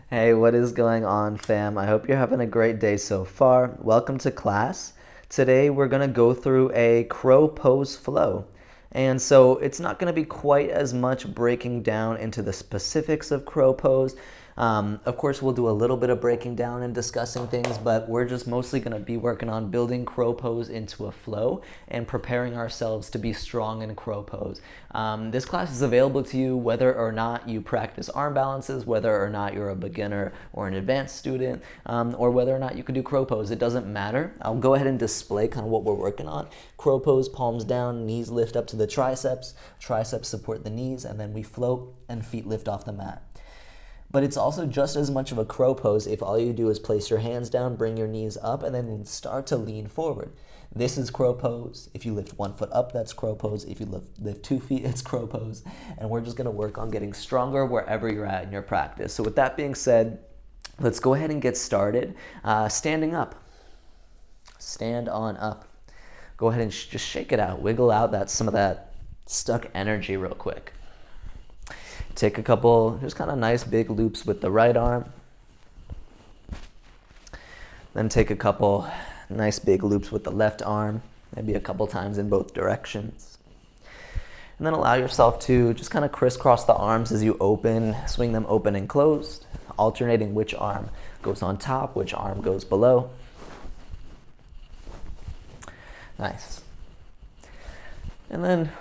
Hey, what is going on, fam? I hope you're having a great day so far. Welcome to class. Today we're going to go through a crow pose flow. And so it's not going to be quite as much breaking down into the specifics of crow pose. Of course, we'll do a little bit of breaking down and discussing things, but we're just mostly going to be working on building crow pose into a flow and preparing ourselves to be strong in crow pose. This class is available to you whether or not you practice arm balances, whether or not you're a beginner or an advanced student, or whether or not you can do crow pose. It doesn't matter. I'll go ahead and display kind of what we're working on. Crow pose, palms down, knees lift up to the triceps, triceps support the knees, and then we float and feet lift off the mat. But it's also just as much of a crow pose if all you do is place your hands down, bring your knees up, and then start to lean forward. This is crow pose. If you lift 1 foot up, that's crow pose. If you lift 2 feet, it's crow pose. And we're just going to work on getting stronger wherever you're at in your practice. So with that being said, let's go ahead and get started. Standing up. Stand on up. Go ahead and just shake it out. Wiggle out some of that stuck energy real quick. Take a couple just kind of nice big loops with the right arm. Then take a couple nice big loops with the left arm, maybe a couple times in both directions. And then allow yourself to just kind of crisscross the arms as you open, swing them open and closed, alternating which arm goes on top, which arm goes below. Nice. And then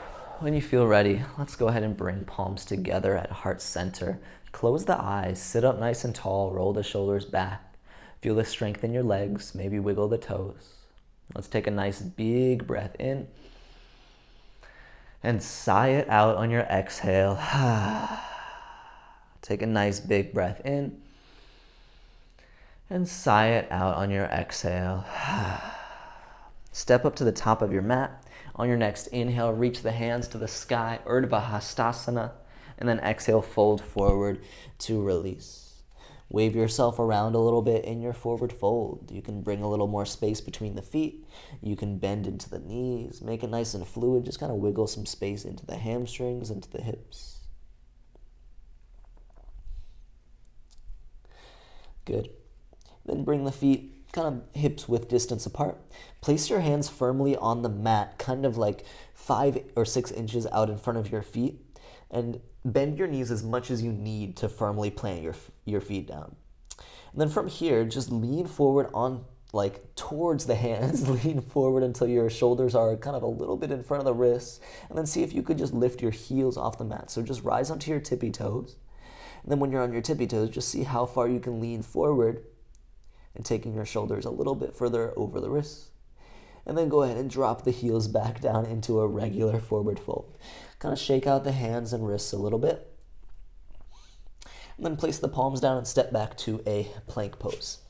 when you feel ready, let's go ahead and bring palms together at heart center. Close the eyes, sit up nice and tall, roll the shoulders back. Feel the strength in your legs, maybe wiggle the toes. Let's take a nice big breath in and sigh it out on your exhale. Take a nice big breath in and sigh it out on your exhale. Step up to the top of your mat. On your next inhale, reach the hands to the sky, Urdhva Hastasana, and then exhale, fold forward to release. Wave yourself around a little bit in your forward fold. You can bring a little more space between the feet. You can bend into the knees, make it nice and fluid. Just kind of wiggle some space into the hamstrings, into the hips. Good. Then bring the feet kind of hips width distance apart. Place your hands firmly on the mat, kind of like 5 or 6 inches out in front of your feet, and bend your knees as much as you need to firmly plant your feet down. And then from here, just lean forward towards the hands. Lean forward until your shoulders are kind of a little bit in front of the wrists, and then see if you could just lift your heels off the mat. So just rise onto your tippy toes. And then when you're on your tippy toes, just see how far you can lean forward and taking your shoulders a little bit further over the wrists. And then go ahead and drop the heels back down into a regular forward fold. Kind of shake out the hands and wrists a little bit. And then place the palms down and step back to a plank pose.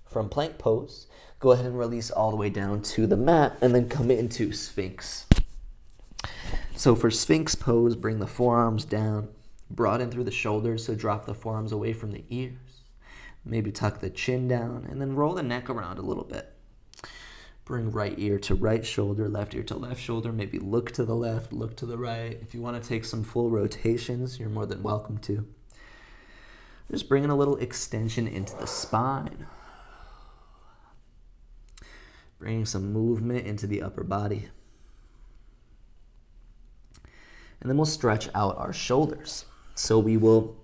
From plank pose, go ahead and release all the way down to the mat and then come into Sphinx. So for Sphinx pose, bring the forearms down, broaden through the shoulders, so drop the forearms away from the ears. Maybe tuck the chin down and then roll the neck around a little bit. Bring right ear to right shoulder, left ear to left shoulder. Maybe look to the left, look to the right. If you want to take some full rotations, you're more than welcome to. Just bring in a little extension into the spine. Bring some movement into the upper body. And then we'll stretch out our shoulders. So we will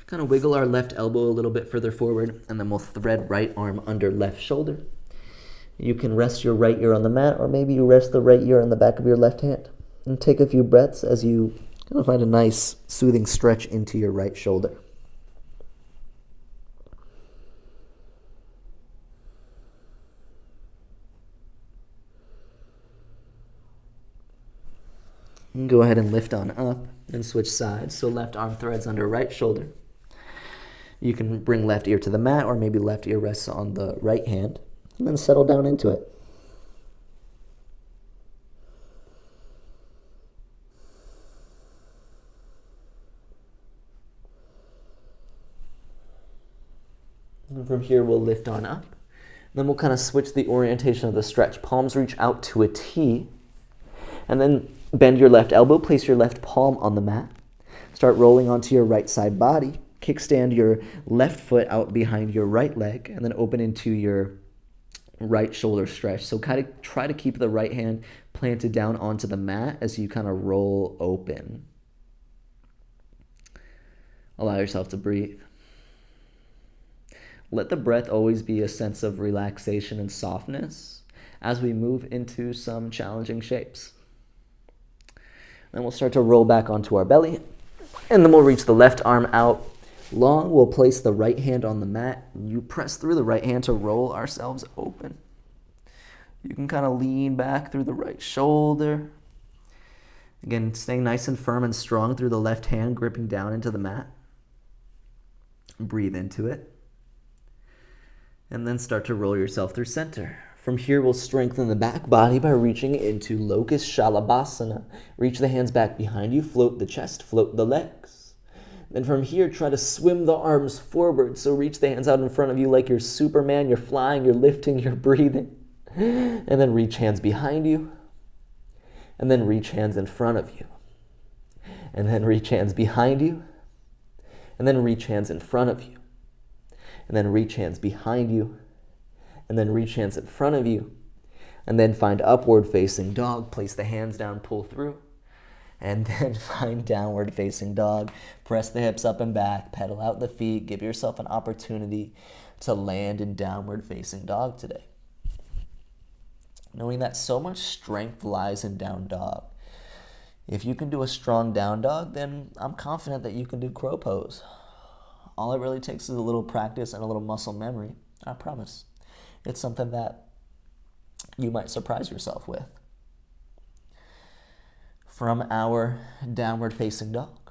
kind of wiggle our left elbow a little bit further forward, and then we'll thread right arm under left shoulder. You can rest your right ear on the mat, or maybe you rest the right ear on the back of your left hand. And take a few breaths as you kind of find a nice soothing stretch into your right shoulder. And go ahead and lift on up and switch sides. So left arm threads under right shoulder. You can bring left ear to the mat, or maybe left ear rests on the right hand, and then settle down into it. And from here, we'll lift on up. Then we'll kind of switch the orientation of the stretch. Palms reach out to a T, and then bend your left elbow, place your left palm on the mat. Start rolling onto your right side body. kickstand your left foot out behind your right leg and then open into your right shoulder stretch. So kind of try to keep the right hand planted down onto the mat as you kind of roll open. Allow yourself to breathe. Let the breath always be a sense of relaxation and softness as we move into some challenging shapes. Then we'll start to roll back onto our belly, and then we'll reach the left arm out long. We'll place the right hand on the mat. You press through the right hand to roll ourselves open. You can kind of lean back through the right shoulder. Again, staying nice and firm and strong through the left hand, gripping down into the mat. Breathe into it. And then start to roll yourself through center. From here, we'll strengthen the back body by reaching into Locust Shalabhasana. Reach the hands back behind you, float the chest, float the legs. Then from here, try to swim the arms forward. So reach the hands out in front of you like you're Superman, you're flying, you're lifting, you're breathing. And then reach hands behind you. And then reach hands in front of you. And then reach hands behind you. And then reach hands in front of you. And then reach hands behind you. And then reach hands in front of you. And then find upward facing dog. Place the hands down, pull through. And then find downward facing dog. Press the hips up and back, pedal out the feet. Give yourself an opportunity to land in downward facing dog today. Knowing that so much strength lies in down dog. If you can do a strong down dog, then I'm confident that you can do crow pose. All it really takes is a little practice and a little muscle memory. I promise. It's something that you might surprise yourself with. From our downward facing dog,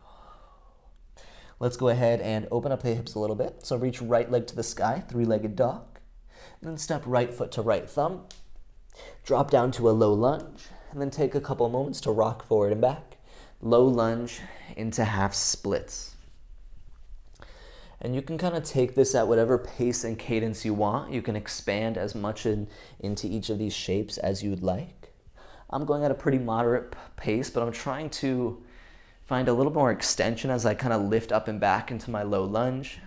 let's go ahead and open up the hips a little bit. So reach right leg to the sky, three-legged dog. Then step right foot to right thumb. Drop down to a low lunge. And then take a couple moments to rock forward and back. Low lunge into half splits. And you can kind of take this at whatever pace and cadence you want. You can expand as much into each of these shapes as you'd like. I'm going at a pretty moderate pace, but I'm trying to find a little more extension as I kind of lift up and back into my low lunge.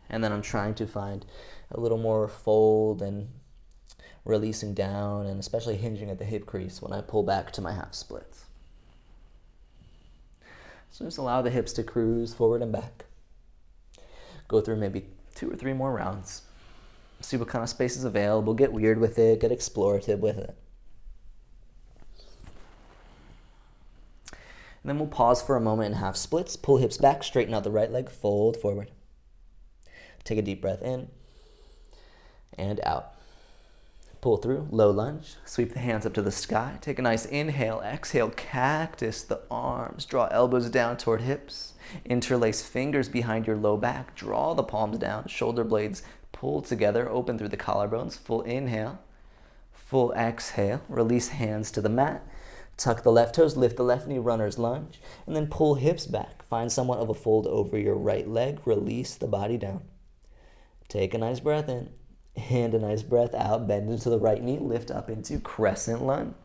And then I'm trying to find a little more fold and releasing down, and especially hinging at the hip crease when I pull back to my half splits. So just allow the hips to cruise forward and back. Go through maybe 2 or 3 more rounds. See what kind of space is available. Get weird with it. Get explorative with it. And then we'll pause for a moment in half splits. Pull hips back. Straighten out the right leg. Fold forward. Take a deep breath in and out. Pull through. Low lunge. Sweep the hands up to the sky. Take a nice inhale. Exhale. Cactus the arms. Draw elbows down toward hips. Interlace fingers behind your low back. Draw the palms down. Shoulder blades pull together. Open through the collarbones. Full inhale. Full exhale. Release hands to the mat. Tuck the left toes. Lift the left knee. Runner's lunge. And then pull hips back. Find somewhat of a fold over your right leg. Release the body down. Take a nice breath in. And a nice breath out. Bend into the right knee. Lift up into crescent lunge.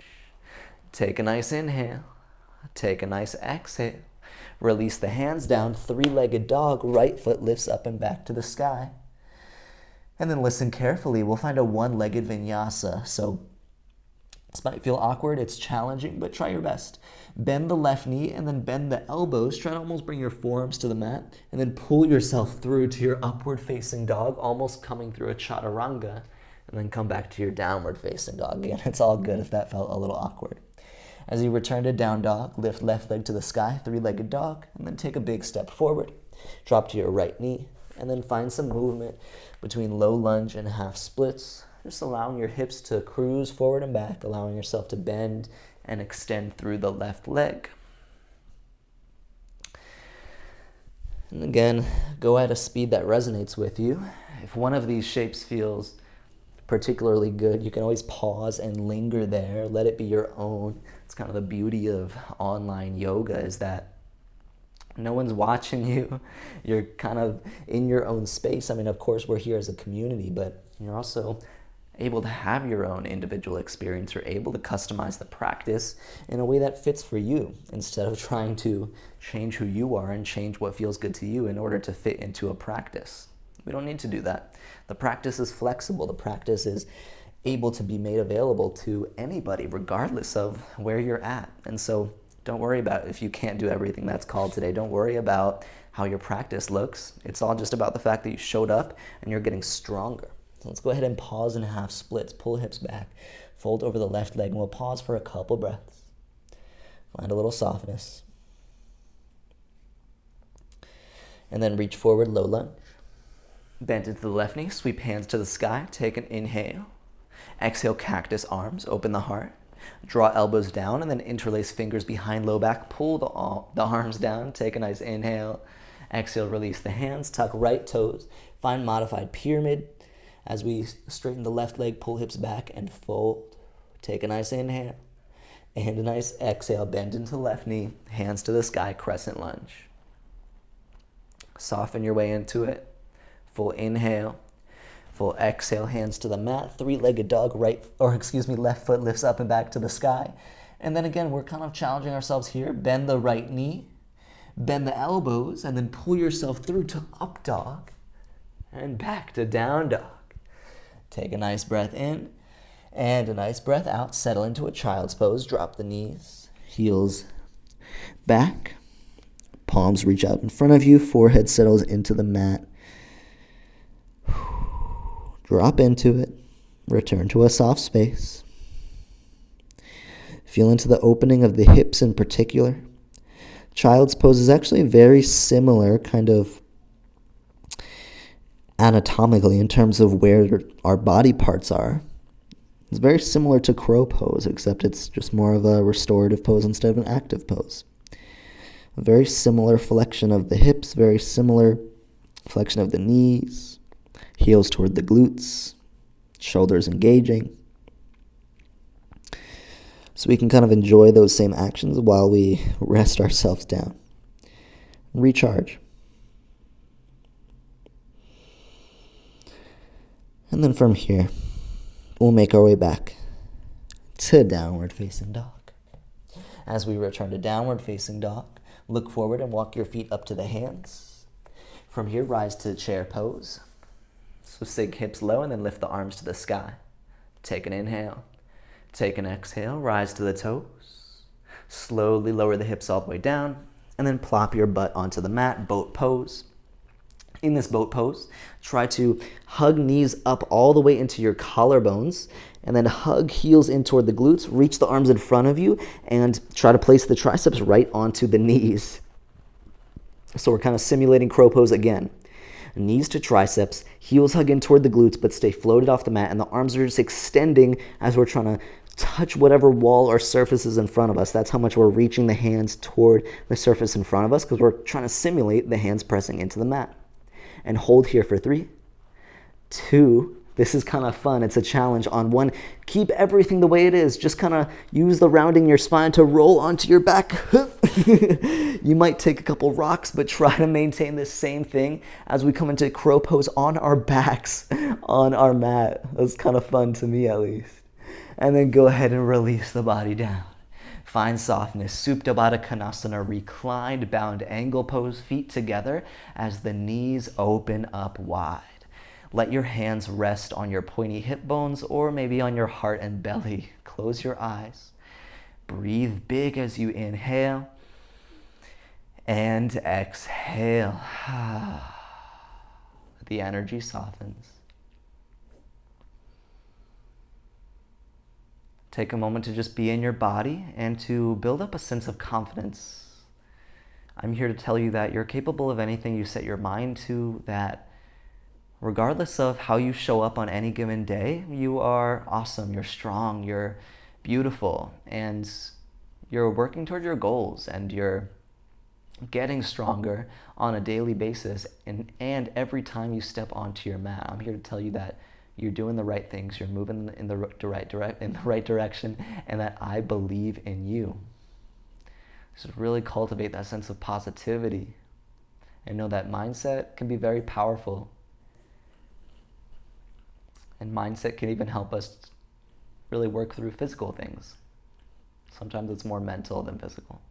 Take a nice inhale. Take a nice exhale. Release the hands down, three-legged dog, right foot lifts up and back to the sky. And then listen carefully, we'll find a one-legged vinyasa. So this might feel awkward, it's challenging, but try your best. Bend the left knee and then bend the elbows. Try to almost bring your forearms to the mat and then pull yourself through to your upward-facing dog, almost coming through a chaturanga, and then come back to your downward-facing dog. Again, it's all good if that felt a little awkward. As you return to down dog, lift left leg to the sky, three-legged dog, and then take a big step forward. Drop to your right knee, and then find some movement between low lunge and half splits. Just allowing your hips to cruise forward and back, allowing yourself to bend and extend through the left leg. And again, go at a speed that resonates with you. If one of these shapes feels particularly good, you can always pause and linger there. Let it be your own. It's kind of the beauty of online yoga is that no one's watching you. You're kind of in your own space. I mean, of course, we're here as a community, but you're also able to have your own individual experience. You're able to customize the practice in a way that fits for you instead of trying to change who you are and change what feels good to you in order to fit into a practice. We don't need to do that. The practice is flexible. The practice is able to be made available to anybody regardless of where you're at. And so don't worry about if you can't do everything that's called today. Don't worry about how your practice looks. It's all just about the fact that you showed up and you're getting stronger. So let's go ahead and pause in half splits. Pull hips back, fold over the left leg, and we'll pause for a couple breaths. Find a little softness. And then reach forward, low lunge. Bend into the left knee, sweep hands to the sky. Take an inhale. Exhale, cactus arms, open the heart. Draw elbows down and then interlace fingers behind low back. Pull the arms down. Take a nice inhale. Exhale, release the hands. Tuck right toes. Find modified pyramid. As we straighten the left leg, pull hips back and fold. Take a nice inhale. And a nice exhale. Bend into the left knee. Hands to the sky, crescent lunge. Soften your way into it. Full inhale. Full exhale, hands to the mat, three-legged dog, left foot lifts up and back to the sky. And then again, we're kind of challenging ourselves here. Bend the right knee, bend the elbows, and then pull yourself through to up dog and back to down dog. Take a nice breath in and a nice breath out. Settle into a child's pose. Drop the knees, heels back. Palms reach out in front of you. Forehead settles into the mat. Drop into it. Return to a soft space. Feel into the opening of the hips in particular. Child's pose is actually very similar, kind of anatomically, in terms of where our body parts are. It's very similar to crow pose, except it's just more of a restorative pose instead of an active pose. A very similar flexion of the hips, very similar flexion of the knees. Heels toward the glutes, shoulders engaging. So we can kind of enjoy those same actions while we rest ourselves down. Recharge. And then from here, we'll make our way back to downward facing dog. As we return to downward facing dog, look forward and walk your feet up to the hands. From here, rise to chair pose. So sink hips low and then lift the arms to the sky. Take an inhale. Take an exhale. Rise to the toes. Slowly lower the hips all the way down. And then plop your butt onto the mat. Boat pose. In this boat pose, try to hug knees up all the way into your collarbones. And then hug heels in toward the glutes. Reach the arms in front of you. And try to place the triceps right onto the knees. So we're kind of simulating crow pose again. Knees to triceps, heels hug in toward the glutes but stay floated off the mat, and the arms are just extending as we're trying to touch whatever wall or surface is in front of us. That's how much we're reaching the hands toward the surface in front of us, because we're trying to simulate the hands pressing into the mat. And hold here for 3, 2, this is kind of fun. It's a challenge. On 1, keep everything the way it is. Just kind of use the rounding your spine to roll onto your back. You might take a couple rocks, but try to maintain this same thing as we come into crow pose on our backs on our mat. That's kind of fun to me, at least. And then go ahead and release the body down. Find softness. Supta Baddha Konasana, reclined bound angle pose, feet together as the knees open up wide. Let your hands rest on your pointy hip bones or maybe on your heart and belly. Close your eyes. Breathe big as you inhale and exhale. The energy softens. Take a moment to just be in your body and to build up a sense of confidence. I'm here to tell you that you're capable of anything you set your mind to, that regardless of how you show up on any given day, you are awesome, you're strong, you're beautiful, and you're working toward your goals, and you're getting stronger on a daily basis, and every time you step onto your mat. I'm here to tell you that you're doing the right things, you're moving in the right direction, and that I believe in you. So really cultivate that sense of positivity and know that mindset can be very powerful. And mindset can even help us really work through physical things. Sometimes it's more mental than physical.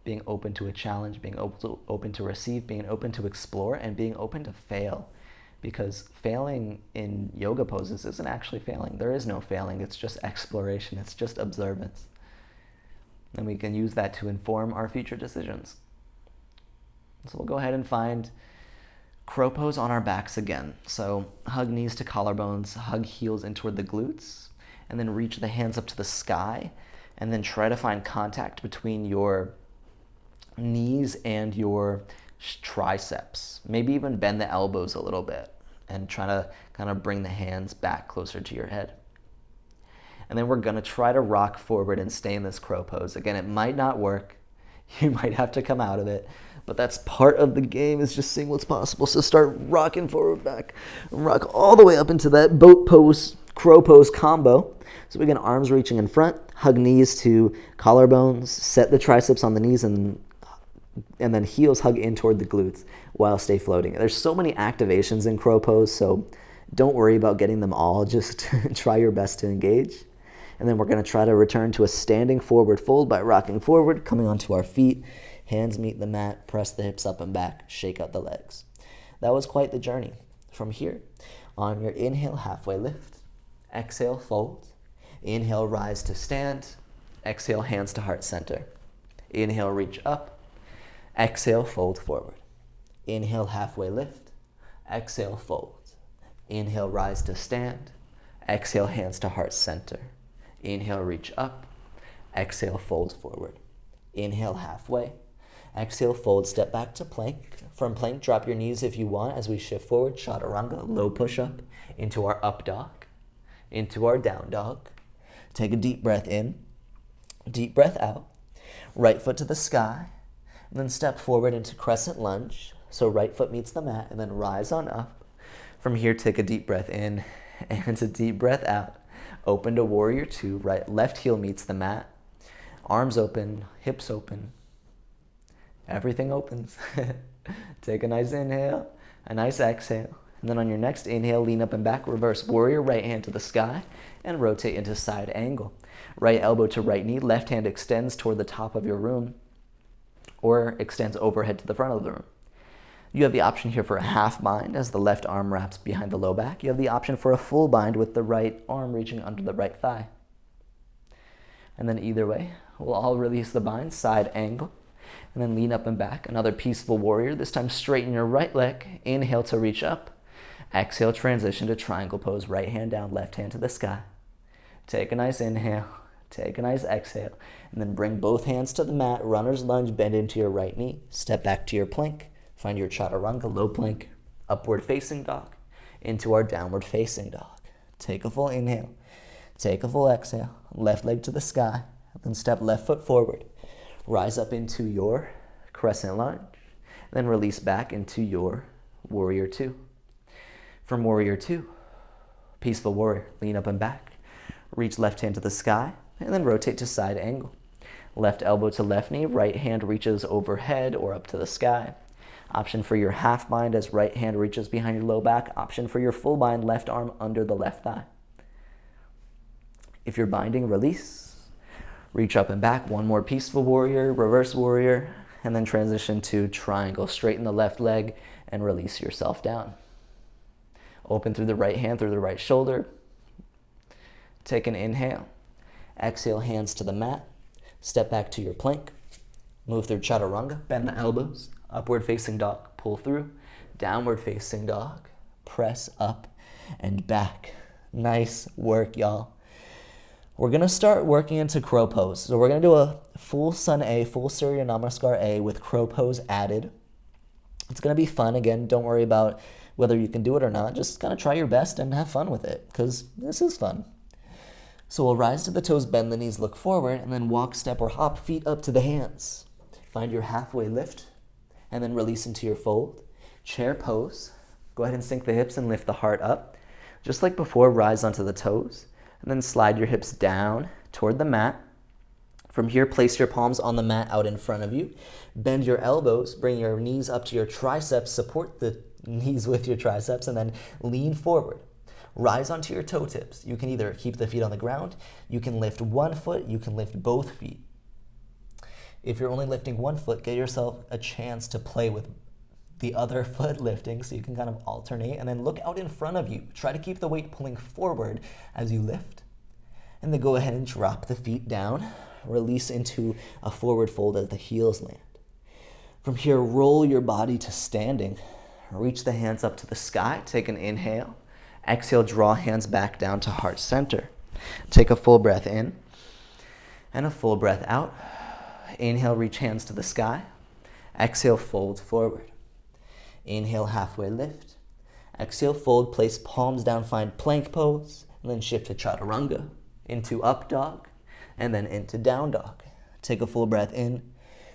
Being open to a challenge, being open to receive, being open to explore, and being open to fail. Because failing in yoga poses isn't actually failing. There is no failing. It's just exploration. It's just observance. And we can use that to inform our future decisions. So we'll go ahead and find crow pose on our backs again. So hug knees to collarbones, hug heels in toward the glutes, and then reach the hands up to the sky, and then try to find contact between your knees and your triceps. Maybe even bend the elbows a little bit and try to kind of bring the hands back closer to your head. And then we're gonna try to rock forward and stay in this crow pose. Again, it might not work. You might have to come out of it, but that's part of the game, is just seeing what's possible. So start rocking forward, back, and rock all the way up into that boat pose, crow pose combo. So again, arms reaching in front, hug knees to collarbones, set the triceps on the knees, and then heels hug in toward the glutes while stay floating. There's so many activations in crow pose, so don't worry about getting them all. Just try your best to engage. And then we're going to try to return to a standing forward fold by rocking forward, coming onto our feet, hands meet the mat, press the hips up and back, shake out the legs. That was quite the journey. From here, on your inhale, halfway lift, exhale, fold, inhale, rise to stand, exhale, hands to heart center, inhale, reach up, exhale, fold forward, inhale, halfway lift, exhale, fold, inhale, rise to stand, exhale, hands to heart center, inhale, reach up, exhale, fold forward, inhale, halfway, exhale, fold, step back to plank. From plank, drop your knees if you want as we shift forward, chaturanga, low push-up, into our up dog, into our down dog. Take a deep breath in, deep breath out, right foot to the sky, and then step forward into crescent lunge. So right foot meets the mat, and then rise on up. From here, take a deep breath in and a deep breath out. Open to warrior two, left heel meets the mat. Arms open, hips open. Everything opens. Take a nice inhale, a nice exhale. And then on your next inhale, lean up and back, reverse warrior, right hand to the sky, and rotate into side angle. Right elbow to right knee, left hand extends toward the top of your room, or extends overhead to the front of the room. You have the option here for a half bind as the left arm wraps behind the low back. You have the option for a full bind with the right arm reaching under the right thigh. And then either way, we'll all release the bind, side angle, and then lean up and back. Another peaceful warrior. This time straighten your right leg. Inhale to reach up. Exhale, transition to triangle pose. Right hand down, left hand to the sky. Take a nice inhale. Take a nice exhale. And then bring both hands to the mat. Runner's lunge, bend into your right knee. Step back to your plank. Find your chaturanga, low plank, upward facing dog, into our downward facing dog. Take a full inhale. Take a full exhale. Left leg to the sky. Then step left foot forward. Rise up into your crescent lunge. Then release back into your warrior two. From warrior two, peaceful warrior, lean up and back. Reach left hand to the sky, and then rotate to side angle. Left elbow to left knee, right hand reaches overhead or up to the sky. Option for your half bind as right hand reaches behind your low back. Option for your full bind, left arm under the left thigh. If you're binding, release. Reach up and back. One more peaceful warrior, reverse warrior, and then transition to triangle. Straighten the left leg and release yourself down. Open through the right hand, through the right shoulder. Take an inhale. Exhale, hands to the mat. Step back to your plank. Move through chaturanga, bend the elbows. Upward facing dog, pull through. Downward facing dog, press up and back. Nice work, y'all. We're gonna start working into crow pose. So we're gonna do a full sun A, full Surya Namaskar A with crow pose added. It's gonna be fun. Again, don't worry about whether you can do it or not. Just kind of try your best and have fun with it, because this is fun. So we'll rise to the toes, bend the knees, look forward, and then walk, step, or hop feet up to the hands. Find your halfway lift, and then release into your fold. Chair pose. Go ahead and sink the hips and lift the heart up. Just like before, rise onto the toes, and then slide your hips down toward the mat. From here, place your palms on the mat out in front of you. Bend your elbows, bring your knees up to your triceps, support the knees with your triceps, and then lean forward. Rise onto your toe tips. You can either keep the feet on the ground, you can lift one foot, you can lift both feet. If you're only lifting one foot, get yourself a chance to play with the other foot lifting so you can kind of alternate, and then look out in front of you. Try to keep the weight pulling forward as you lift. And then go ahead and drop the feet down. Release into a forward fold as the heels land. From here, roll your body to standing. Reach the hands up to the sky. Take an inhale. Exhale, draw hands back down to heart center. Take a full breath in and a full breath out. Inhale, reach hands to the sky. Exhale, fold forward. Inhale, halfway lift. Exhale, fold, place palms down, find plank pose, and then shift to chaturanga, into up dog, and then into down dog. Take a full breath in,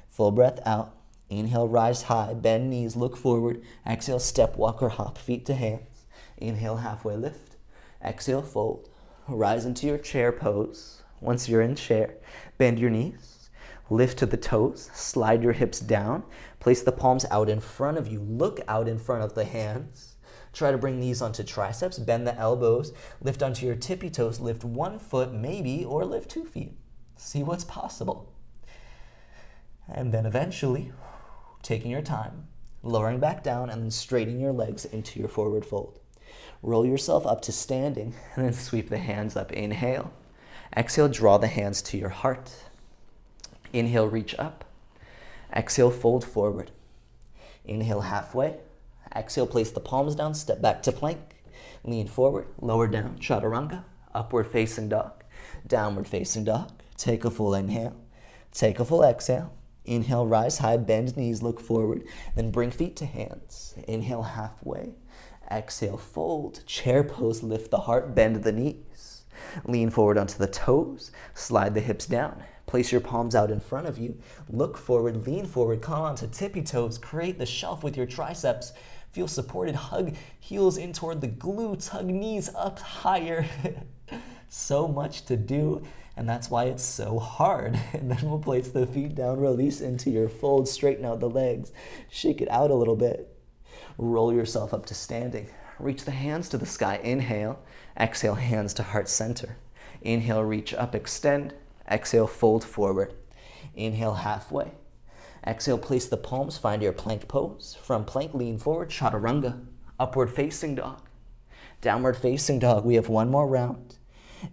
full breath out. Inhale, rise high, bend knees, look forward. Exhale, step, walk, or hop, feet to hands. Inhale, halfway lift. Exhale, fold. Rise into your chair pose. Once you're in chair, bend your knees. Lift to the toes, slide your hips down, place the palms out in front of you, look out in front of the hands. Try to bring these onto triceps, bend the elbows, lift onto your tippy toes, lift one foot maybe, or lift 2 feet. See what's possible. And then eventually, taking your time, lowering back down and then straightening your legs into your forward fold. Roll yourself up to standing and then sweep the hands up. Inhale. Exhale, draw the hands to your heart. Inhale, reach up. Exhale, fold forward. Inhale, halfway. Exhale, place the palms down, step back to plank. Lean forward, lower down, chaturanga. Upward facing dog, downward facing dog. Take a full inhale. Take a full exhale. Inhale, rise high, bend knees, look forward. Then bring feet to hands. Inhale, halfway. Exhale, fold. Chair pose, lift the heart, bend the knees. Lean forward onto the toes, slide the hips down. Place your palms out in front of you. Look forward, lean forward, come onto tippy toes. Create the shelf with your triceps. Feel supported, hug heels in toward the glutes, hug knees up higher. So much to do, and that's why it's so hard. And then we'll place the feet down, release into your fold, straighten out the legs, shake it out a little bit. Roll yourself up to standing. Reach the hands to the sky, inhale. Exhale, hands to heart center. Inhale, reach up, extend. Exhale, fold forward. Inhale, halfway. Exhale, place the palms, find your plank pose. From plank, lean forward, chaturanga. Upward facing dog. Downward facing dog. We have one more round.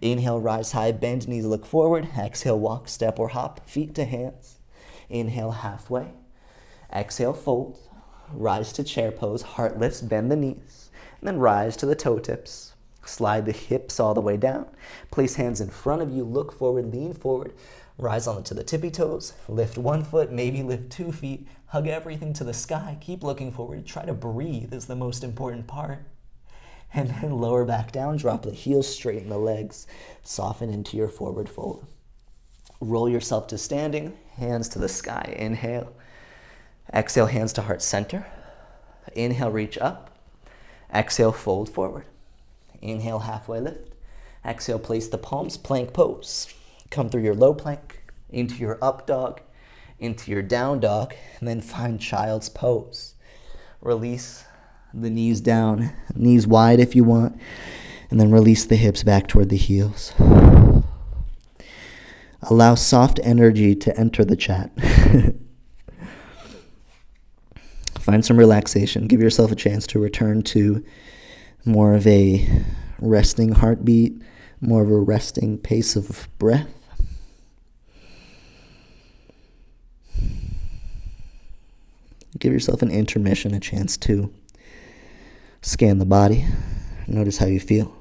Inhale, rise high, bend knees, look forward. Exhale, walk, step, or hop, feet to hands. Inhale, halfway. Exhale, fold. Rise to chair pose, heart lifts, bend the knees. And then rise to the toe tips. Slide the hips all the way down. Place hands in front of you, look forward, lean forward. Rise onto the tippy toes. Lift one foot, maybe lift 2 feet. Hug everything to the sky. Keep looking forward. Try to breathe is the most important part. And then lower back down, drop the heels, straighten the legs. Soften into your forward fold. Roll yourself to standing, hands to the sky. Inhale. Exhale, hands to heart center. Inhale, reach up. Exhale, fold forward. Inhale, halfway lift. Exhale, place the palms, plank pose. Come through your low plank, into your up dog, into your down dog, and then find child's pose. Release the knees down, knees wide if you want, and then release the hips back toward the heels. Allow soft energy to enter the chat. Find some relaxation. Give yourself a chance to return to more of a resting heartbeat, more of a resting pace of breath. Give yourself an intermission, a chance to scan the body. Notice how you feel.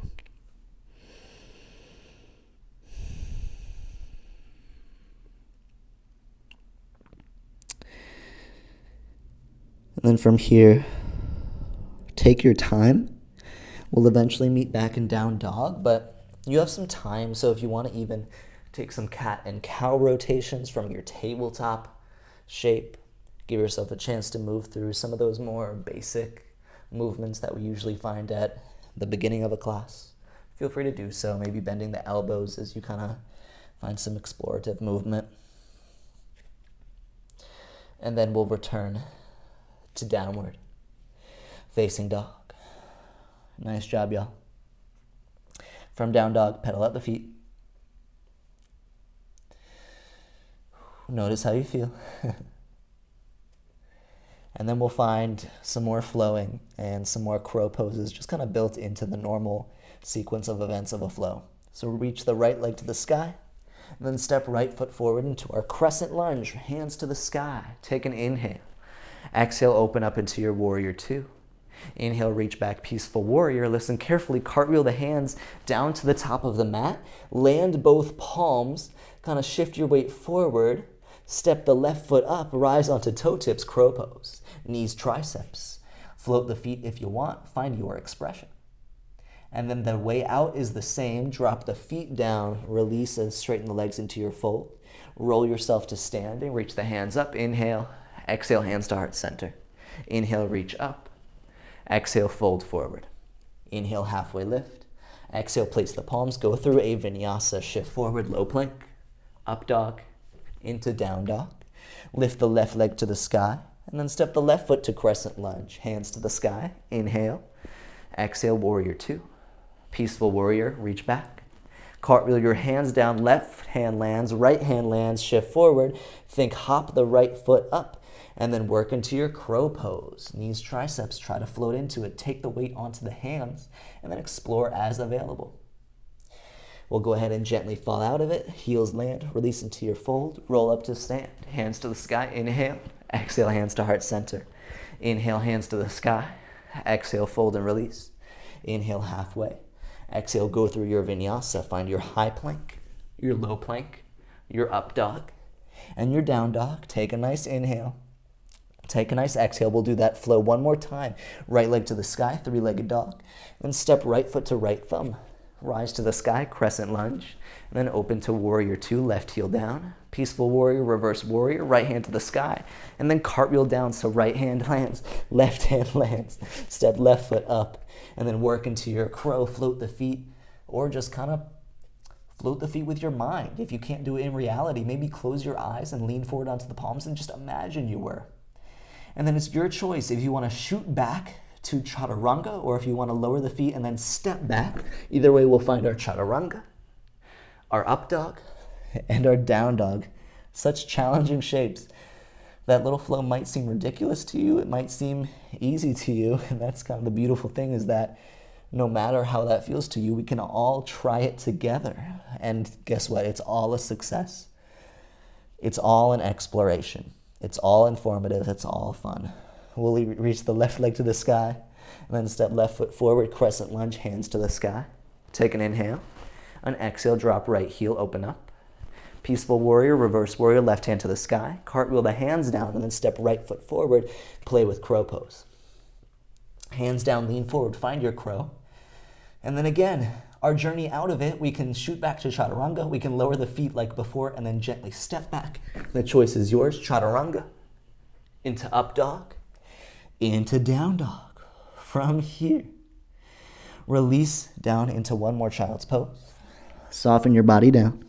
And then from here, take your time. We'll eventually meet back in down dog, but you have some time, so if you want to even take some cat and cow rotations from your tabletop shape, give yourself a chance to move through some of those more basic movements that we usually find at the beginning of a class. Feel free to do so, maybe bending the elbows as you kind of find some explorative movement. And then we'll return to downward facing dog. Nice job, y'all. From down dog, pedal out the feet. Notice how you feel. And then we'll find some more flowing and some more crow poses just kind of built into the normal sequence of events of a flow. So reach the right leg to the sky, and then step right foot forward into our crescent lunge, hands to the sky. Take an inhale. Exhale, open up into your warrior two. Inhale, reach back, peaceful warrior. Listen carefully, cartwheel the hands down to the top of the mat. Land both palms, kind of shift your weight forward. Step the left foot up, rise onto toe tips, crow pose. Knees, triceps. Float the feet if you want, find your expression. And then the way out is the same. Drop the feet down, release and straighten the legs into your fold. Roll yourself to standing, reach the hands up, inhale. Exhale, hands to heart center. Inhale, reach up. Exhale, fold forward. Inhale, halfway lift. Exhale, place the palms, go through a vinyasa, shift forward, low plank, up dog, into down dog. Lift the left leg to the sky, and then step the left foot to crescent lunge. Hands to the sky, inhale. Exhale, warrior two. Peaceful warrior, reach back. Cartwheel your hands down, left hand lands, right hand lands, shift forward. Think hop the right foot up, and then work into your crow pose. Knees, triceps, try to float into it. Take the weight onto the hands, and then explore as available. We'll go ahead and gently fall out of it. Heels land, release into your fold. Roll up to stand. Hands to the sky, inhale. Exhale, hands to heart center. Inhale, hands to the sky. Exhale, fold and release. Inhale, halfway. Exhale, go through your vinyasa. Find your high plank, your low plank, your up dog, and your down dog. Take a nice inhale. Take a nice exhale. We'll do that flow one more time. Right leg to the sky, three-legged dog. Then step right foot to right thumb. Rise to the sky, crescent lunge. And then open to warrior two, left heel down. Peaceful warrior, reverse warrior, right hand to the sky. And then cartwheel down, so right hand lands, left hand lands. Step left foot up. And then work into your crow, float the feet, or just kind of float the feet with your mind. If you can't do it in reality, maybe close your eyes and lean forward onto the palms and just imagine you were. And then it's your choice if you want to shoot back to chaturanga or if you want to lower the feet and then step back. Either way, we'll find our chaturanga, our up dog, and our down dog. Such challenging shapes. That little flow might seem ridiculous to you. It might seem easy to you. And that's kind of the beautiful thing, is that no matter how that feels to you, we can all try it together. And guess what? It's all a success. It's all an exploration. It's all informative. It's all fun. We'll reach the left leg to the sky, and then step left foot forward, crescent lunge, hands to the sky. Take an inhale. An exhale, drop right heel, open up. Peaceful warrior, reverse warrior, left hand to the sky. Cartwheel the hands down, and then step right foot forward, play with crow pose. Hands down, lean forward, find your crow. And then again, our journey out of it, we can shoot back to chaturanga, we can lower the feet like before, and then gently step back. The choice is yours. Chaturanga, into up dog, into down dog. From here, release down into one more child's pose. Soften your body down.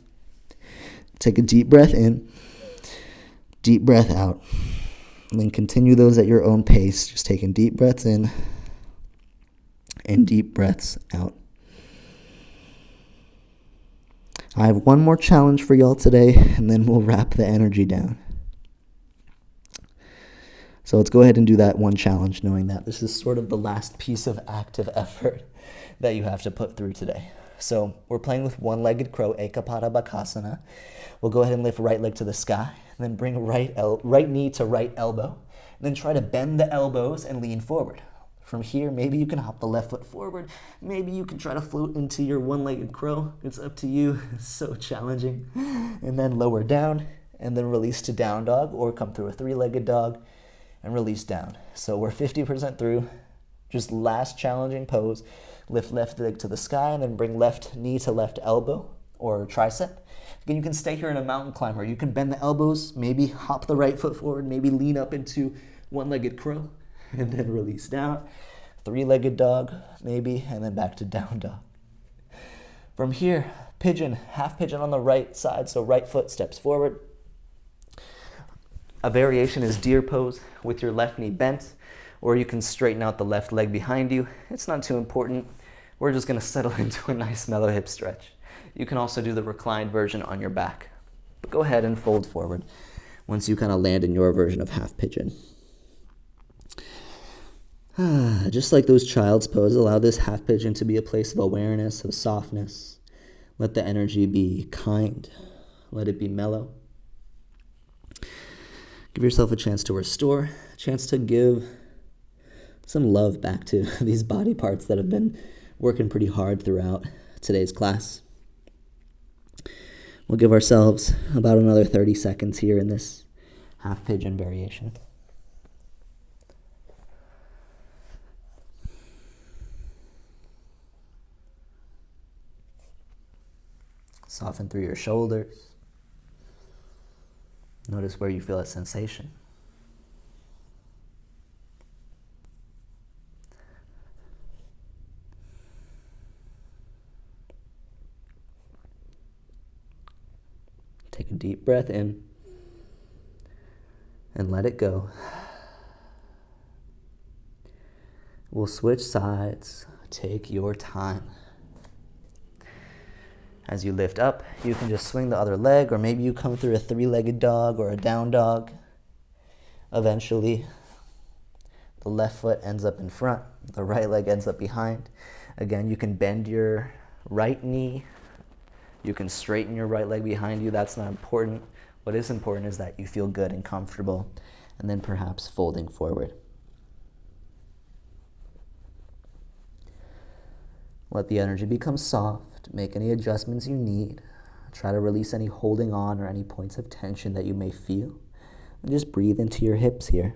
Take a deep breath in, deep breath out. And then continue those at your own pace, just taking deep breaths in and deep breaths out. I have one more challenge for y'all today, and then we'll wrap the energy down. So let's go ahead and do that one challenge, knowing that this is sort of the last piece of active effort that you have to put through today. So we're playing with one-legged crow, Ekapada Bakasana. We'll go ahead and lift right leg to the sky, and then bring right knee to right elbow, and then try to bend the elbows and lean forward. From here, maybe you can hop the left foot forward. Maybe you can try to float into your one-legged crow. It's up to you. It's so challenging. And then lower down, and then release to down dog, or come through a three-legged dog and release down. So we're 50% through. Just last challenging pose. Lift left leg to the sky, and then bring left knee to left elbow or tricep. Again, you can stay here in a mountain climber. You can bend the elbows, maybe hop the right foot forward, maybe lean up into one-legged crow, and then release down. Three-legged dog, maybe, and then back to down dog. From here, pigeon, half pigeon on the right side, so right foot steps forward. A variation is deer pose with your left knee bent, or you can straighten out the left leg behind you. It's not too important. we're just going to settle into a nice mellow hip stretch. You can also do the reclined version on your back. But go ahead and fold forward once you kind of land in your version of half pigeon. Just like those child's pose, allow this half pigeon to be a place of awareness, of softness. Let the energy be kind. Let it be mellow. Give yourself a chance to restore, a chance to give some love back to these body parts that have been working pretty hard throughout today's class. We'll give ourselves about another 30 seconds here in this half pigeon variation. Soften through your shoulders. Notice where you feel a sensation. Take a deep breath in and let it go. We'll switch sides. Take your time. As you lift up, you can just swing the other leg, or maybe you come through a three-legged dog or a down dog. Eventually, the left foot ends up in front, the right leg ends up behind. Again, you can bend your right knee. You can straighten your right leg behind you. That's not important. What is important is that you feel good and comfortable, and then perhaps folding forward. Let the energy become soft. Make any adjustments you need. Try to release any holding on or any points of tension that you may feel. And just breathe into your hips here.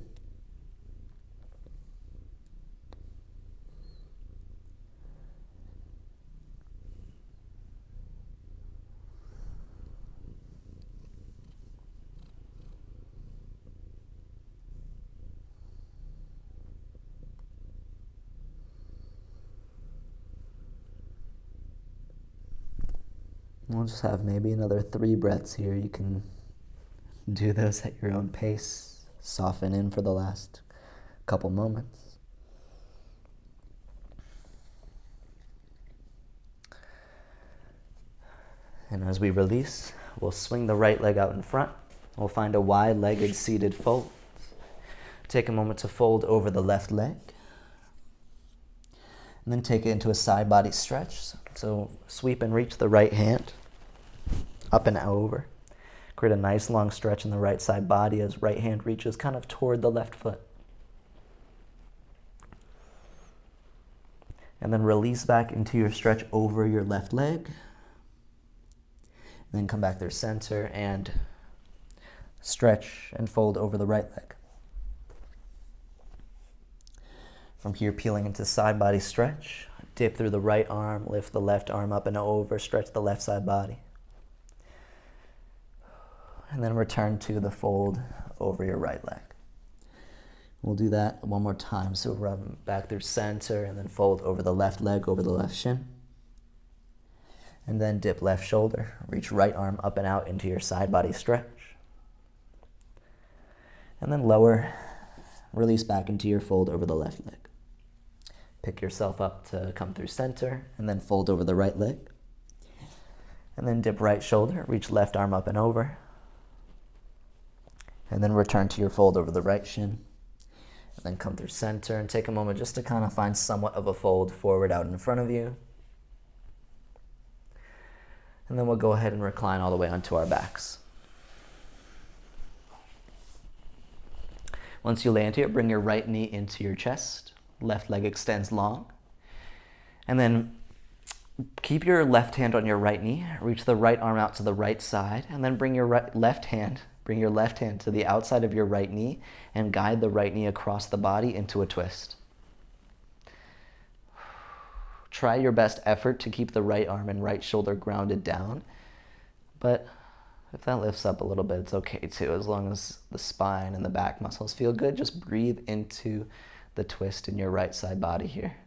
We'll just have maybe another 3 breaths here. You can do those at your own pace. Soften in for the last couple moments. And as we release, we'll swing the right leg out in front. We'll find a wide-legged seated fold. Take a moment to fold over the left leg. And then take it into a side body stretch. So sweep and reach the right hand up and over. Create a nice long stretch in the right side body as right hand reaches kind of toward the left foot. And then release back into your stretch over your left leg. And then come back through center and stretch and fold over the right leg. From here, peeling into side body stretch. Dip through the right arm, lift the left arm up and over, stretch the left side body. And then return to the fold over your right leg. We'll do that one more time. So run back through center and then fold over the left leg, over the left shin. And then dip left shoulder, reach right arm up and out into your side body stretch. And then lower, release back into your fold over the left leg. Pick yourself up to come through center and then fold over the right leg. And then dip right shoulder, reach left arm up and over. And then return to your fold over the right shin. And then come through center and take a moment just to kind of find somewhat of a fold forward out in front of you. And then we'll go ahead and recline all the way onto our backs. Once you land here, bring your right knee into your chest. Left leg extends long. And then keep your left hand on your right knee. Reach the right arm out to the right side. And then bring your left hand to the outside of your right knee and guide the right knee across the body into a twist. Try your best effort to keep the right arm and right shoulder grounded down. But if that lifts up a little bit, it's okay too. As long as the spine and the back muscles feel good, just breathe into the twist in your right side body here.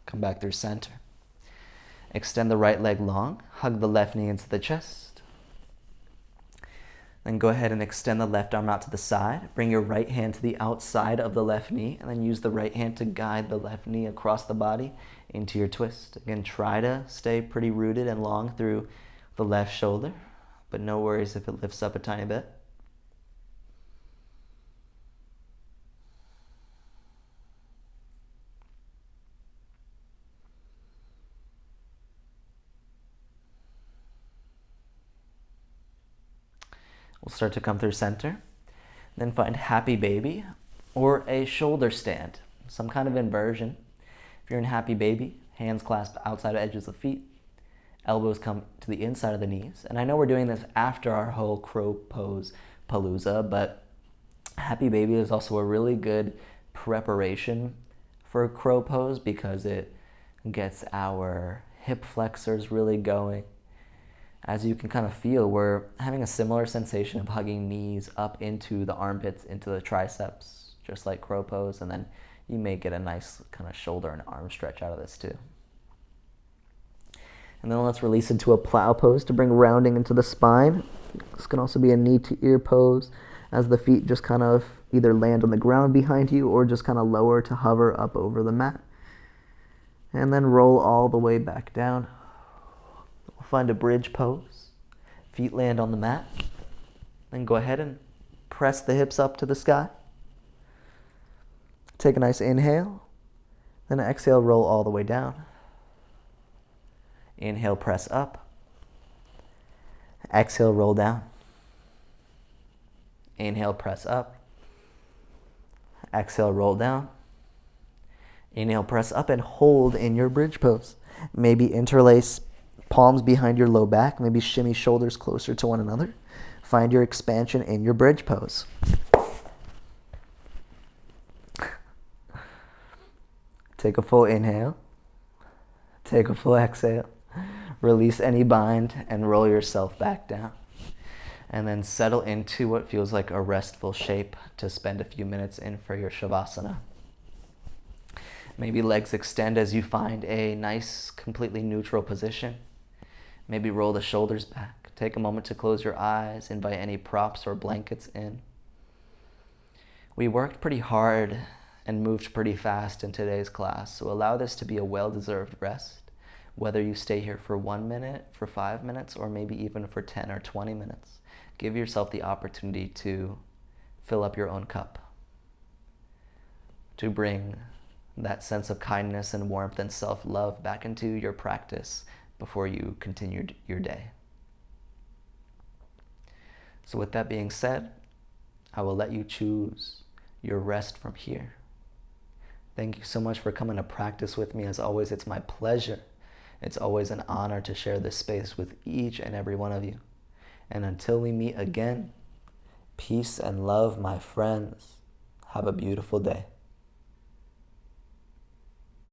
Come back through center. Extend the right leg long. Hug the left knee into the chest. Then go ahead and extend the left arm out to the side. Bring your right hand to the outside of the left knee, and then use the right hand to guide the left knee across the body into your twist. Again, try to stay pretty rooted and long through the left shoulder, but no worries if it lifts up a tiny bit. We'll start to come through center. Then find happy baby or a shoulder stand, some kind of inversion. If you're in happy baby, hands clasp outside edges of feet, elbows come to the inside of the knees. And I know we're doing this after our whole crow pose palooza, but happy baby is also a really good preparation for crow pose because it gets our hip flexors really going. As you can kind of feel, we're having a similar sensation of hugging knees up into the armpits, into the triceps, just like crow pose, and then you may get a nice kind of shoulder and arm stretch out of this too. And then let's release into a plow pose to bring rounding into the spine. This can also be a knee to ear pose as the feet just kind of either land on the ground behind you or just kind of lower to hover up over the mat. And then roll all the way back down. We'll find a bridge pose. Feet land on the mat. Then go ahead and press the hips up to the sky. Take a nice inhale. Then exhale, roll all the way down. Inhale, press up. Exhale, roll down. Inhale, press up. Exhale, roll down. Inhale, press up and hold in your bridge pose. Maybe interlace palms behind your low back. Maybe shimmy shoulders closer to one another. Find your expansion in your bridge pose. Take a full inhale. Take a full exhale. Release any bind and roll yourself back down. And then settle into what feels like a restful shape to spend a few minutes in for your Shavasana. Maybe legs extend as you find a nice, completely neutral position. Maybe roll the shoulders back. Take a moment to close your eyes. Invite any props or blankets in. We worked pretty hard and moved pretty fast in today's class, so allow this to be a well-deserved rest. Whether you stay here for 1 minute, for 5 minutes, or maybe even for 10 or 20 minutes, give yourself the opportunity to fill up your own cup, to bring that sense of kindness and warmth and self-love back into your practice before you continued your day. So with that being said, I will let you choose your rest from here. Thank you so much for coming to practice with me. As always, it's my pleasure. It's always an honor to share this space with each and every one of you. And until we meet again, peace and love, my friends. Have a beautiful day.